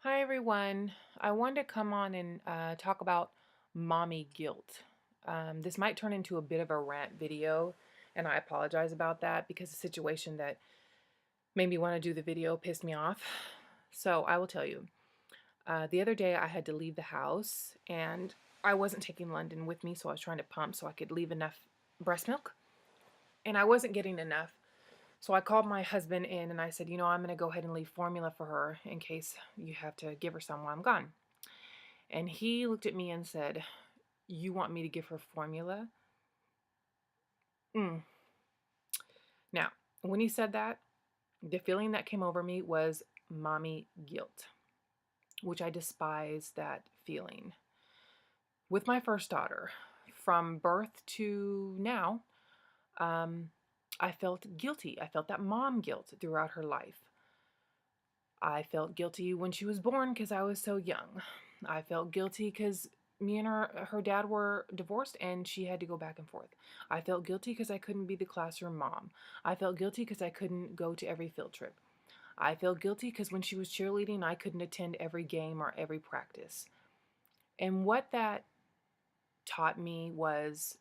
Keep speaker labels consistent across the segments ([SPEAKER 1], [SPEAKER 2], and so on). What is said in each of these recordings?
[SPEAKER 1] Hi everyone. I wanted to come on and talk about mommy guilt. This might turn into a bit of a rant video, and I apologize about that because the situation that made me want to do the video pissed me off. So I will tell you. The other day I had to leave the house, and I wasn't taking London with me, so I was trying to pump so I could leave enough breast milk, and I wasn't getting enough. So I called my husband in and I said, I'm going to go ahead and leave formula for her in case you have to give her some while I'm gone. And he looked at me and said, "You want me to give her formula?" Mm. Now, when he said that, the feeling that came over me was mommy guilt, which I despise that feeling. With my first daughter, from birth to now, um, I felt guilty. I felt that mom guilt throughout her life. I felt guilty when she was born because I was so young. I felt guilty because me and her dad were divorced and she had to go back and forth. I felt guilty because I couldn't be the classroom mom. I felt guilty because I couldn't go to every field trip. I felt guilty because when she was cheerleading, I couldn't attend every game or every practice. And what that taught me was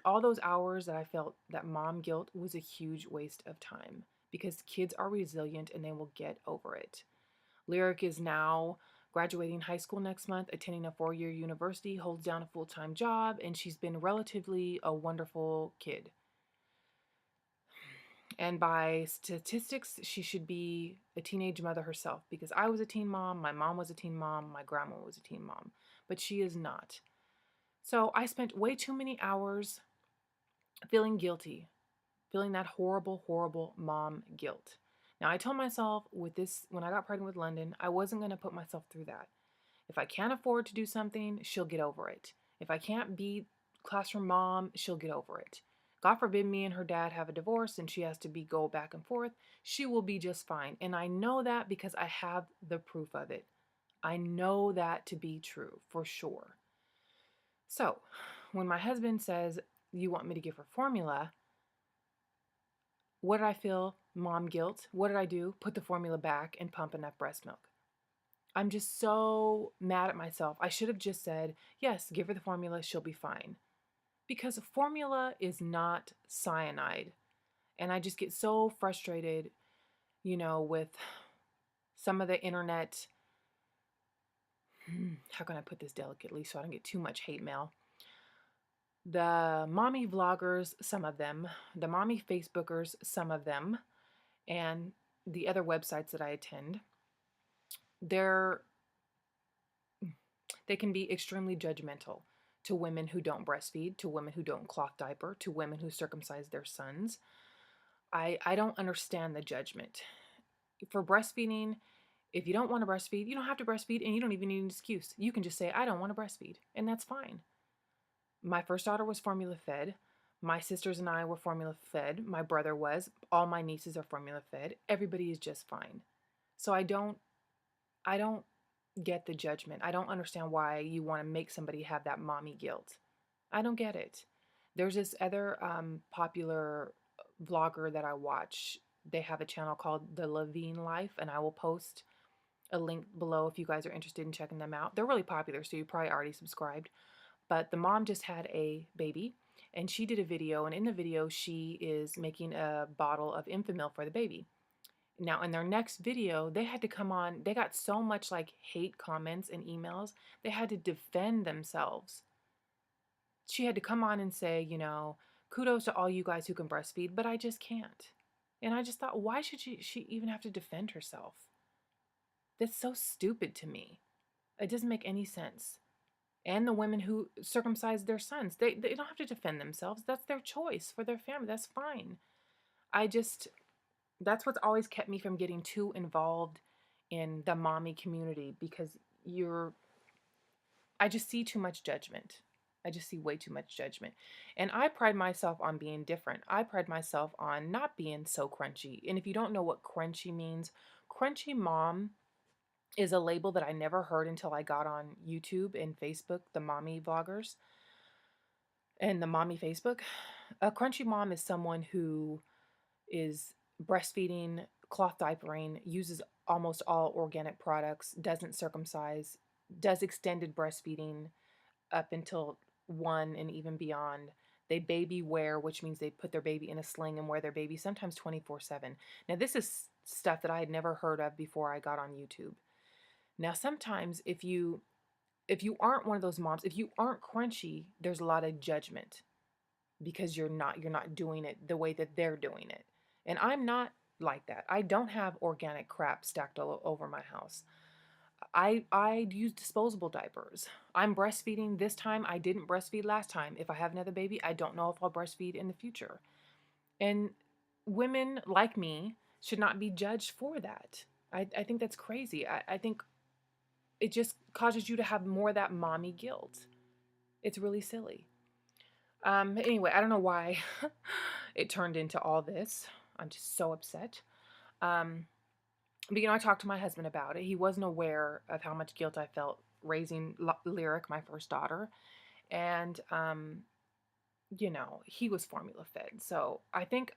[SPEAKER 1] all those hours that I felt that mom guilt was a huge waste of time because kids are resilient and they will get over it. Lyric is now graduating high school next month, attending a 4-year university, holds down a full-time job, and she's been relatively a wonderful kid. And by statistics, she should be a teenage mother herself because I was a teen mom, my mom was a teen mom, my grandma was a teen mom, but she is not. So I spent way too many hours feeling guilty, feeling that horrible, horrible mom guilt. Now, I told myself with this, when I got pregnant with London, I wasn't going to put myself through that. If I can't afford to do something, she'll get over it. If I can't be classroom mom, she'll get over it. God forbid me and her dad have a divorce and she has to go back and forth. She will be just fine. And I know that because I have the proof of it. I know that to be true for sure. So when my husband says, "You want me to give her formula?" What did I feel? Mom guilt. What did I do? Put the formula back and pump enough breast milk. I'm just so mad at myself. I should have just said, yes, give her the formula, she'll be fine. Because formula is not cyanide. And I just get so frustrated, with some of the internet. How can I put this delicately so I don't get too much hate mail? The mommy vloggers, some of them, the mommy Facebookers, some of them, and the other websites that I attend, they're they can be extremely judgmental to women who don't breastfeed, to women who don't cloth diaper, to women who circumcise their sons. I don't understand the judgment. For breastfeeding, if you don't want to breastfeed, you don't have to breastfeed and you don't even need an excuse. You can just say, I don't want to breastfeed, and that's fine. My first daughter was formula fed. My sisters and I were formula fed. My brother was. All my nieces are formula fed. Everybody is just fine. So I don't get the judgment. I don't understand why you want to make somebody have that mommy guilt. I don't get it. There's this other popular vlogger that I watch. They have a channel called the Lavigne Life, and I will post a link below if you guys are interested in checking them out. They're really popular, so you probably already subscribed. But the mom just had a baby, and she did a video, and in the video, she is making a bottle of Enfamil for the baby. Now, in their next video, they had to come on, they got so much like hate comments and emails, they had to defend themselves. She had to come on and say, kudos to all you guys who can breastfeed, but I just can't. And I just thought, why should she even have to defend herself? That's so stupid to me. It doesn't make any sense. And the women who circumcise their sons, they don't have to defend themselves. That's their choice for their family. That's fine. That's what's always kept me from getting too involved in the mommy community because I just see too much judgment. I just see way too much judgment. And I pride myself on being different. I pride myself on not being so crunchy. And if you don't know what crunchy means, crunchy mom is a label that I never heard until I got on YouTube and Facebook, the mommy vloggers and the mommy Facebook. A crunchy mom is someone who is breastfeeding, cloth diapering, uses almost all organic products, doesn't circumcise, does extended breastfeeding up until 1 and even beyond. They baby wear, which means they put their baby in a sling and wear their baby sometimes 24/7. Now, this is stuff that I had never heard of before I got on YouTube. Now, sometimes if you aren't one of those moms, if you aren't crunchy, there's a lot of judgment because you're not doing it the way that they're doing it. And I'm not like that. I don't have organic crap stacked all over my house. I use disposable diapers. I'm breastfeeding this time. I didn't breastfeed last time. If I have another baby, I don't know if I'll breastfeed in the future. And women like me should not be judged for that. I think that's crazy. I think it just causes you to have more of that mommy guilt. It's really silly. Anyway, I don't know why it turned into all this. I'm just so upset. Um, but I talked to my husband about it. He wasn't aware of how much guilt I felt raising Lyric, my first daughter, and he was formula fed. So I think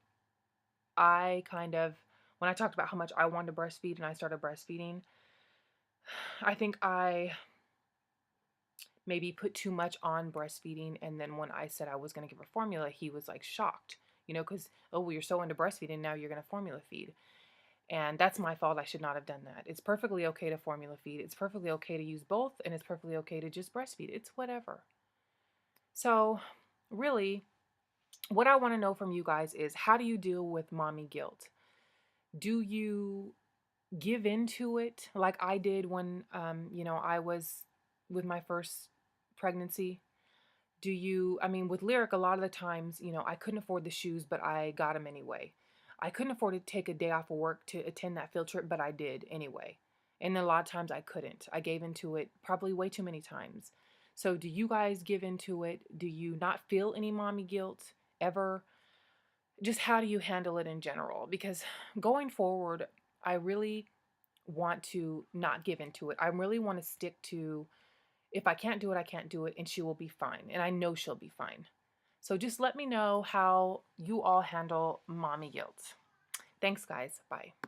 [SPEAKER 1] I kind of, when I talked about how much I wanted to breastfeed and I started breastfeeding, I think I maybe put too much on breastfeeding. And then when I said I was going to give her formula, he was like shocked, because, oh, well, you're so into breastfeeding, now you're going to formula feed. And that's my fault. I should not have done that. It's perfectly okay to formula feed. It's perfectly okay to use both. And it's perfectly okay to just breastfeed. It's whatever. So, really, what I want to know from you guys is, how do you deal with mommy guilt? Do you give into it like I did when, I was with my first pregnancy? With Lyric, a lot of the times, I couldn't afford the shoes, but I got them anyway. I couldn't afford to take a day off of work to attend that field trip, but I did anyway. And a lot of times I couldn't. I gave into it probably way too many times. So do you guys give into it? Do you not feel any mommy guilt ever? Just how do you handle it in general? Because going forward, I really want to not give into it. I really want to stick to, if I can't do it, I can't do it, and she will be fine. And I know she'll be fine. So just let me know how you all handle mommy guilt. Thanks, guys. Bye.